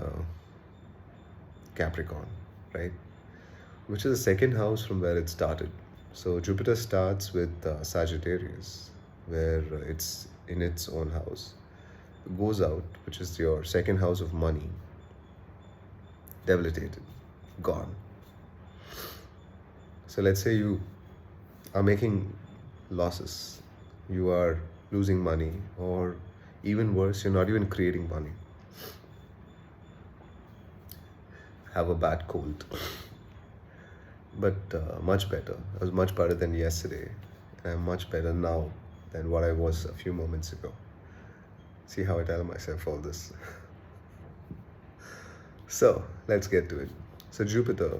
Capricorn, right? Which is the second house from where it started. So Jupiter starts with Sagittarius, where it's in its own house. It goes out, which is your second house of money, debilitated, gone. So let's say you are making losses, you are losing money, or even worse, you're not even creating money. Have a bad cold. But much better. I was much better than yesterday. And I'm much better now than what I was a few moments ago. See how I tell myself all this. So let's get to it. So Jupiter,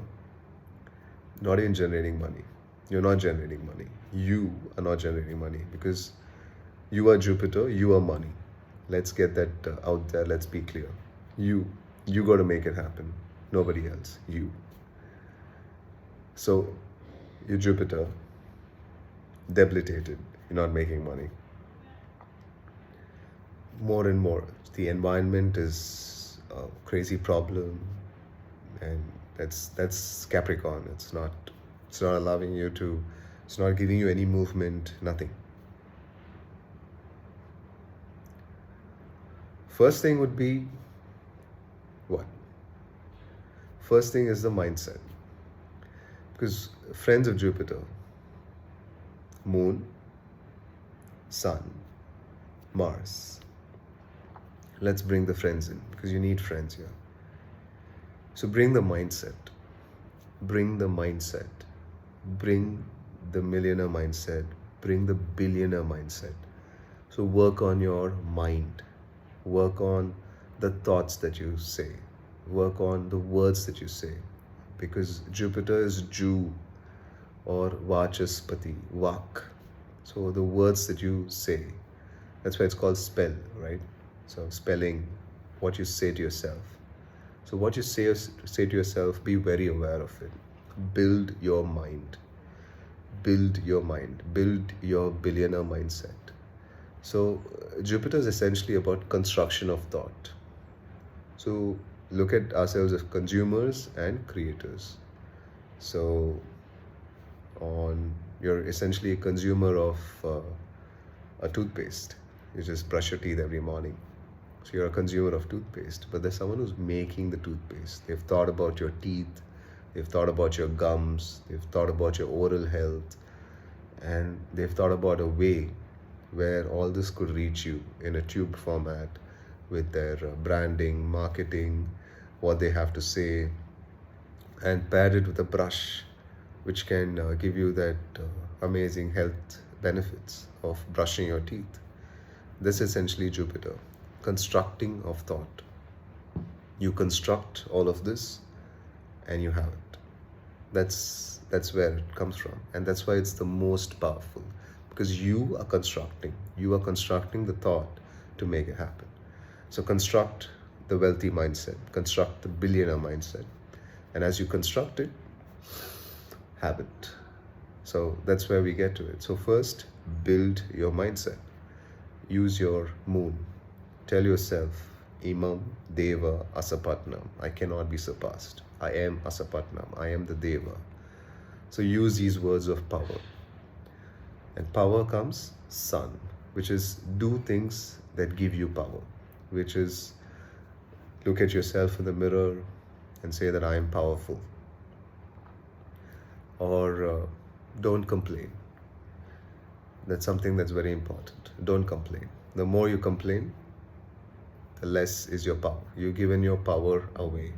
not even generating money. You're not generating money. You are not generating money because you are Jupiter, you are money. Let's get that out there. Let's be clear. You, you got to make it happen. Nobody else. You. So, you're Jupiter, debilitated. You're not making money. More and more, the environment is a crazy problem, and that's Capricorn. It's not allowing you to. It's not giving you any movement. Nothing. First thing would be what? First thing is the mindset. Because friends of Jupiter, Moon, Sun, Mars. Let's bring the friends in because you need friends here. So bring the mindset. Bring the mindset. Bring the millionaire mindset. Bring the billionaire mindset. So work on your mind. Work on the thoughts that you say. Work on the words that you say. Because Jupiter is Ju or Vachaspati, Vak. So the words that you say. That's why it's called spell, right? So spelling what you say to yourself. So what you say to yourself, be very aware of it. Build your mind. Build your mind. Build your billionaire mindset. So Jupiter is essentially about construction of thought. So look at ourselves as consumers and creators. So you're essentially a consumer of a toothpaste. You just brush your teeth every morning. So you're a consumer of toothpaste, but there's someone who's making the toothpaste. They've thought about your teeth, they've thought about your gums, they've thought about your oral health, and they've thought about a way where all this could reach you in a tube format with their branding, marketing, what they have to say, and paired it with a brush which can give you that amazing health benefits of brushing your teeth. This is essentially Jupiter, constructing of thought. You construct all of this and you have it. That's where it comes from, and that's why it's the most powerful, because you are constructing the thought to make it happen. So construct the wealthy mindset, construct the billionaire mindset, and as you construct it, have it. So that's where we get to it. So first, build your mindset. Use your moon. Tell yourself, Imam Deva Asapatnam. I cannot be surpassed. I am Asapatnam. I am the Deva. So use these words of power. And power comes Sun, which is do things that give you power, which is look at yourself in the mirror and say that I am powerful. Or don't complain. That's something that's very important. Don't complain. The more you complain, the less is your power. You're giving your power away.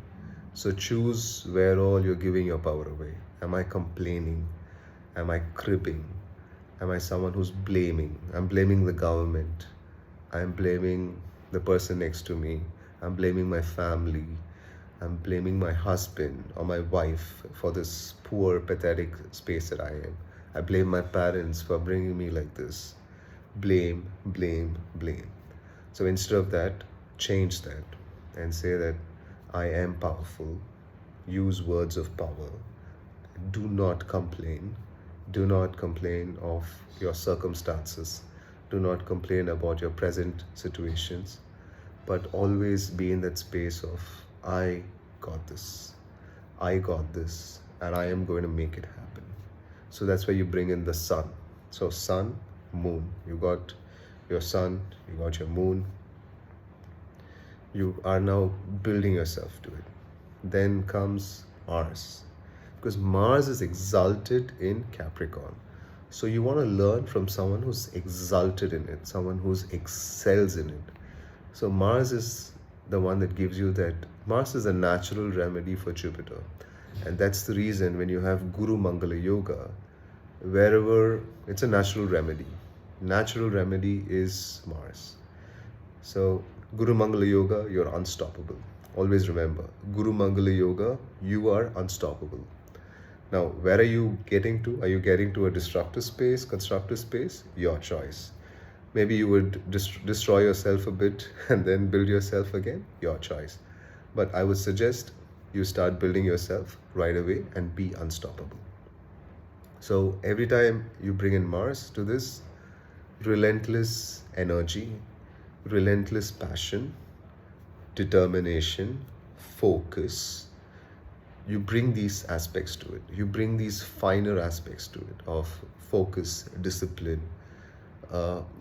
So choose where all you're giving your power away. Am I complaining? Am I cribbing? Am I someone who's blaming? I'm blaming the government. I'm blaming the person next to me. I'm blaming my family. I'm blaming my husband or my wife for this poor, pathetic space that I am. I blame my parents for bringing me like this. Blame, blame, blame. So instead of that, change that and say that I am powerful. Use words of power. Do not complain. Do not complain of your circumstances. Do not complain about your present situations, but always be in that space of I got this. I got this, and I am going to make it happen. So that's where you bring in the sun. So sun, moon. You got your sun, you got your moon. You are now building yourself to it. Then comes Mars, because Mars is exalted in Capricorn. So you want to learn from someone who's exalted in it, someone who's excels in it. So Mars is the one that gives you that. Mars is a natural remedy for Jupiter. And that's the reason when you have Guru Mangala Yoga, wherever it's a natural remedy. Natural remedy is Mars. So Guru Mangala Yoga, you're unstoppable. Always remember, Guru Mangala Yoga, you are unstoppable. Now, where are you getting to? Are you getting to a destructive space, constructive space? Your choice. Maybe you would destroy yourself a bit and then build yourself again, your choice. But I would suggest you start building yourself right away and be unstoppable. So every time you bring in Mars to this, relentless energy, relentless passion, determination, focus, you bring these aspects to it. You bring these finer aspects to it of focus, discipline,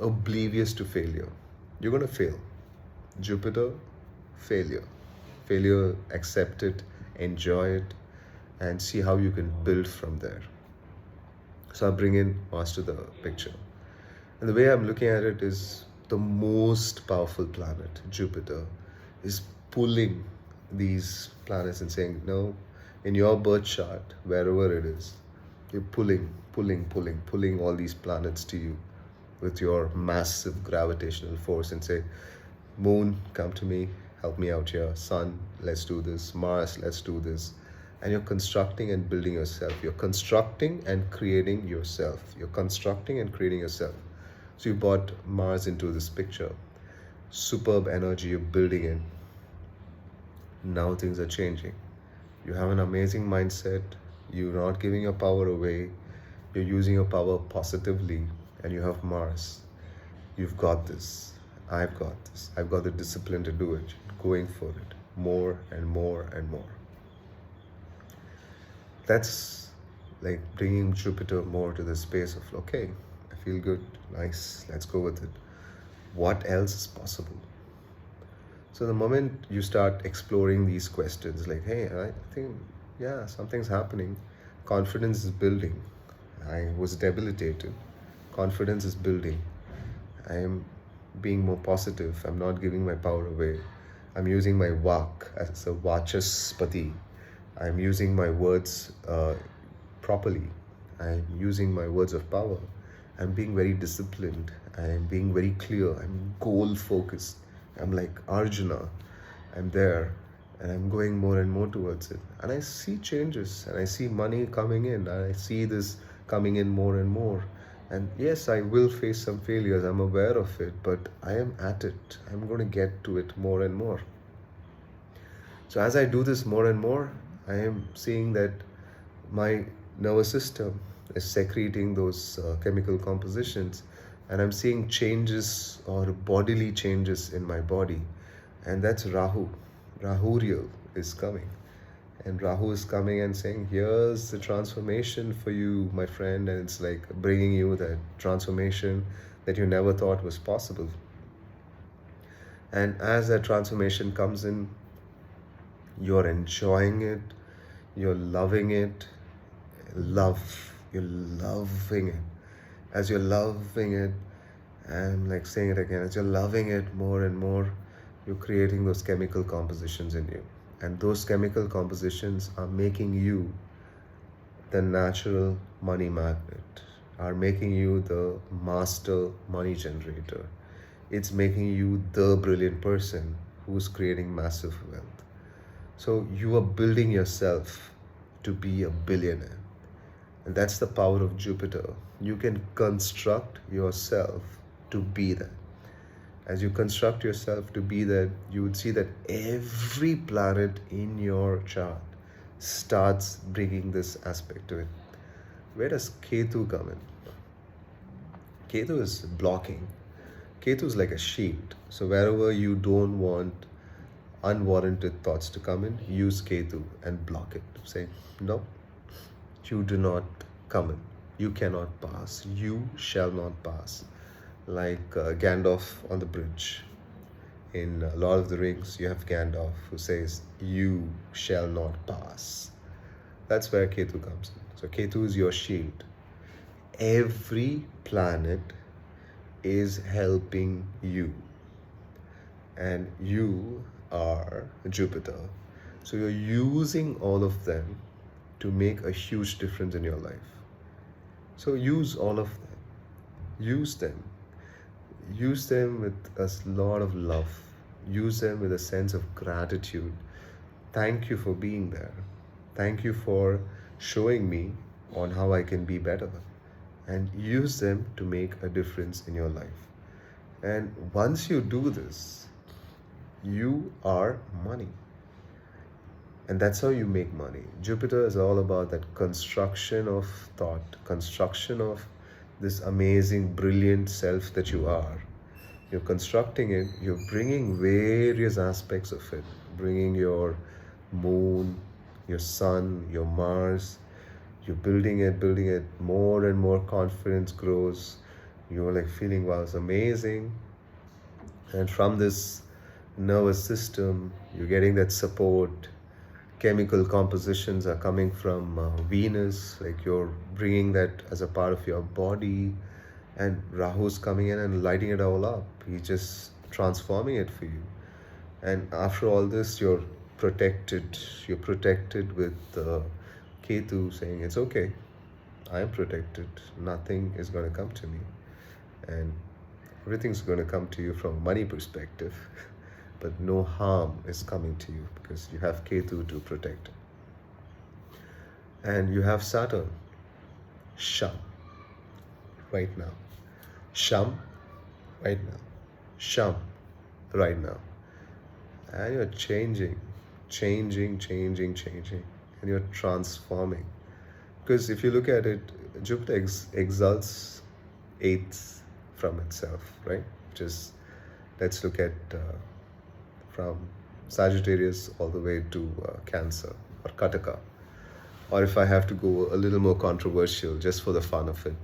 oblivious to failure. You're going to fail. Jupiter, failure. Failure, accept it, enjoy it, and see how you can build from there. So I bring in Mars to the picture. And the way I'm looking at it is the most powerful planet, Jupiter, is pulling these planets and saying, no, in your birth chart, wherever it is, you're pulling all these planets to you with your massive gravitational force and say, Moon, come to me, help me out here. Sun, let's do this. Mars, let's do this. And you're constructing and building yourself. You're constructing and creating yourself. You're constructing and creating yourself. So you brought Mars into this picture. Superb energy you're building in. Now things are changing. You have an amazing mindset. You're not giving your power away. You're using your power positively. And you have Mars. You've got this. I've got this. I've got the discipline to do it. Going for it. More and more and more. That's like bringing Jupiter more to the space of, okay, I feel good, nice, let's go with it. What else is possible? So the moment you start exploring these questions, like, hey, I think, yeah, something's happening. Confidence is building. I was debilitated. Confidence is building. I am being more positive. I'm not giving my power away. I'm using my vak as a vachaspati. I'm using my words properly. I'm using my words of power. I'm being very disciplined. I'm being very clear. I'm goal focused. I'm like Arjuna. I'm there and I'm going more and more towards it. And I see changes and I see money coming in. And I see this coming in more and more. And yes, I will face some failures. I'm aware of it, but I am at it. I'm going to get to it more and more. So as I do this more and more, I am seeing that my nervous system is secreting those chemical compositions, and I'm seeing changes or bodily changes in my body. And that's Rahu. Rahurial is coming. And Rahu is coming and saying, here's the transformation for you, my friend. And it's like bringing you that transformation that you never thought was possible. And as that transformation comes in, you're enjoying it, you're loving it, you're loving it. As you're loving it, I'm like saying it again, as you're loving it more and more, you're creating those chemical compositions in you. And those chemical compositions are making you the natural money magnet, are making you the master money generator. It's making you the brilliant person who's creating massive wealth. So you are building yourself to be a billionaire. And that's the power of Jupiter. You can construct yourself to be that. As you construct yourself to be that, you would see that every planet in your chart starts bringing this aspect to it. Where does Ketu come in? Ketu is blocking. Ketu is like a shield. So wherever you don't want unwarranted thoughts to come in, use Ketu and block it. Say, no, you do not come in. You cannot pass. You shall not pass. Like Gandalf on the bridge. In Lord of the Rings, you have Gandalf who says, you shall not pass. That's where Ketu comes in. So Ketu is your shield. Every planet is helping you. And you are Jupiter. So you're using all of them to make a huge difference in your life. So use all of them. Use them. Use them with a lot of love. Use them with a sense of gratitude. Thank you for being there. Thank you for showing me on how I can be better. And use them to make a difference in your life. And once you do this, you are money. And that's how you make money. Jupiter is all about that construction of thought, construction of this amazing, brilliant self that you are. You're constructing it, you're bringing various aspects of it, bringing your moon, your sun, your Mars. You're building it, more and more confidence grows. You're like feeling, wow, it's amazing. And from this nervous system, you're getting that support. Chemical compositions are coming from Venus, like you're bringing that as a part of your body, and Rahu's coming in and lighting it all up. He's just transforming it for you. And after all this, you're protected. You're protected with Ketu saying, it's okay, I'm protected. Nothing is going to come to me. And everything's going to come to you from a money perspective. But no harm is coming to you because you have Ketu to protect. And you have Saturn, Sham, right now. Sham, right now. Sham, right now. And you're changing. And you're transforming. Because if you look at it, Jupiter exalts eighths from itself, right? Just let's look at from Sagittarius all the way to Cancer or Kataka. Or if I have to go a little more controversial, just for the fun of it,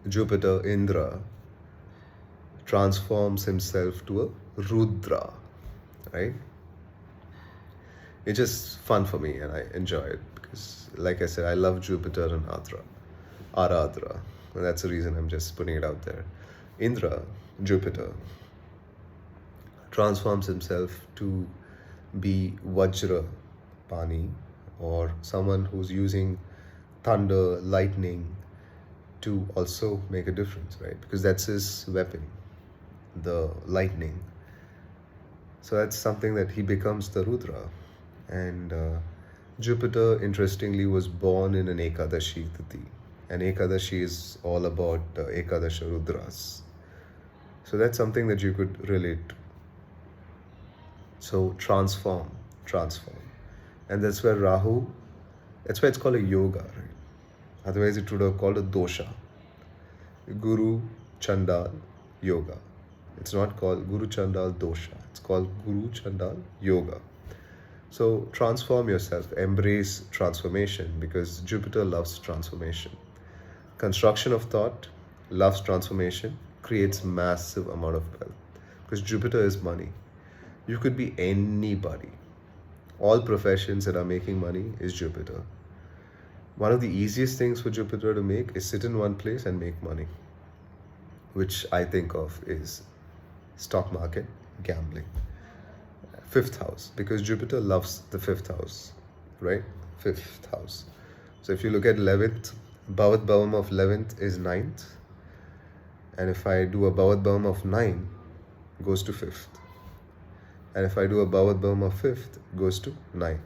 Jupiter, Indra, transforms himself to a Rudra, right? It's just fun for me and I enjoy it because, like I said, I love Jupiter and Aradra. And that's the reason I'm just putting it out there. Indra, Jupiter, transforms himself to be Vajra Pani, or someone who's using thunder, lightning to also make a difference, right? Because that's his weapon, the lightning. So that's something that he becomes the Rudra. And Jupiter, interestingly, was born in an Ekadashi Tithi. And Ekadashi is all about Ekadasha Rudras. So that's something that you could relate to. So transform. And that's where Rahu, that's why it's called a yoga, right? Otherwise it would have called a dosha. Guru Chandal Yoga. It's not called Guru Chandal Dosha. It's called Guru Chandal Yoga. So transform yourself, embrace transformation, because Jupiter loves transformation. Construction of thought, loves transformation, creates massive amount of wealth. Because Jupiter is money. You could be anybody. All professions that are making money is Jupiter. One of the easiest things for Jupiter to make is sit in one place and make money, which I think of is stock market, gambling. Fifth house, because Jupiter loves the fifth house, right? Fifth house. So if you look at 11th, Bhavat Bhavam of 11th is 9th. And if I do a Bhavat Bhavam of 9, goes to 5th. And if I do a Bhavat Bhavam of 5th, goes to 9.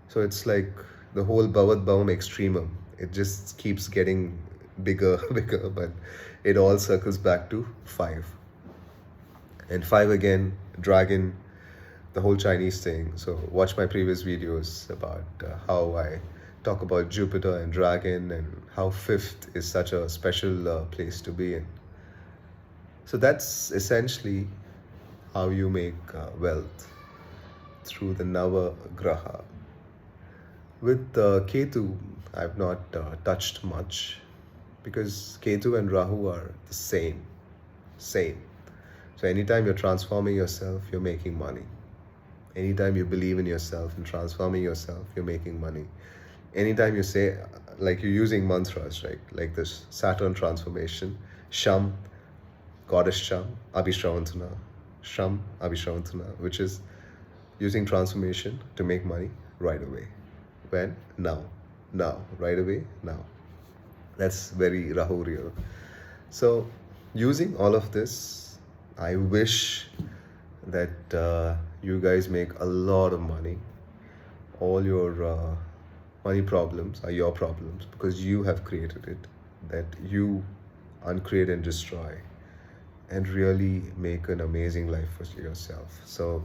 So it's like the whole Bhavat Bhavam extremum. It just keeps getting bigger, but it all circles back to 5. And 5 again, dragon, the whole Chinese thing. So watch my previous videos about how I talk about Jupiter and dragon and how 5th is such a special place to be in. So that's essentially how you make wealth, through the Nava Graha. With Ketu, I've not touched much, because Ketu and Rahu are the same. So anytime you're transforming yourself, you're making money. Anytime you believe in yourself and transforming yourself, you're making money. Anytime you say, like you're using mantras, right? Like this Saturn transformation, Sham, Goddess Sham, Abhishravantana, Sham, Abhishravantana, which is using transformation to make money right away. When? Now, right away, now. That's very Rahu real. So using all of this, I wish that you guys make a lot of money. All your money problems are your problems because you have created it. That you uncreate and destroy. and really make an amazing life for yourself. So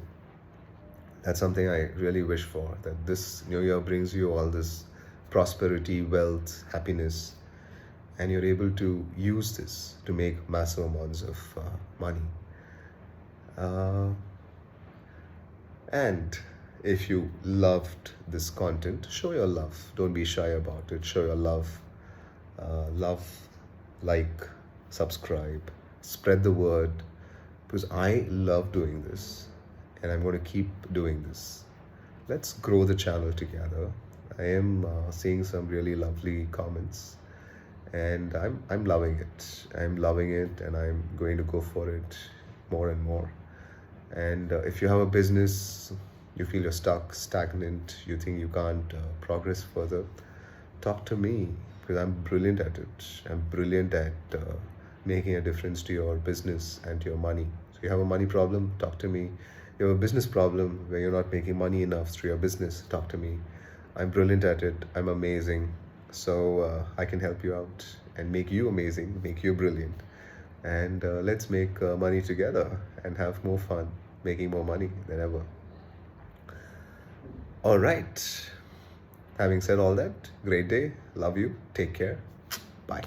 that's something I really wish for, that this new year brings you all this prosperity, wealth, happiness, and you're able to use this to make massive amounts of money. Uh, and if you loved this content, show your love. Don't be shy about it. Show your love. Love, like, subscribe, spread the word, because I love doing this and I'm going to keep doing this. Let's grow the channel together. I am seeing some really lovely comments, and I'm loving it. I'm loving it, and I'm going to go for it more and more. And if you have a business, you feel you're stuck, stagnant, you think you can't progress further, talk to me, because I'm brilliant at it. I'm brilliant at making a difference to your business and to your money. So you have a money problem, talk to me. You have a business problem where you're not making money enough through your business, talk to me. I'm brilliant at it. I'm amazing. So I can help you out and make you amazing, make you brilliant. And let's make money together and have more fun making more money than ever. All right. Having said all that, great day. Love you. Take care. Bye.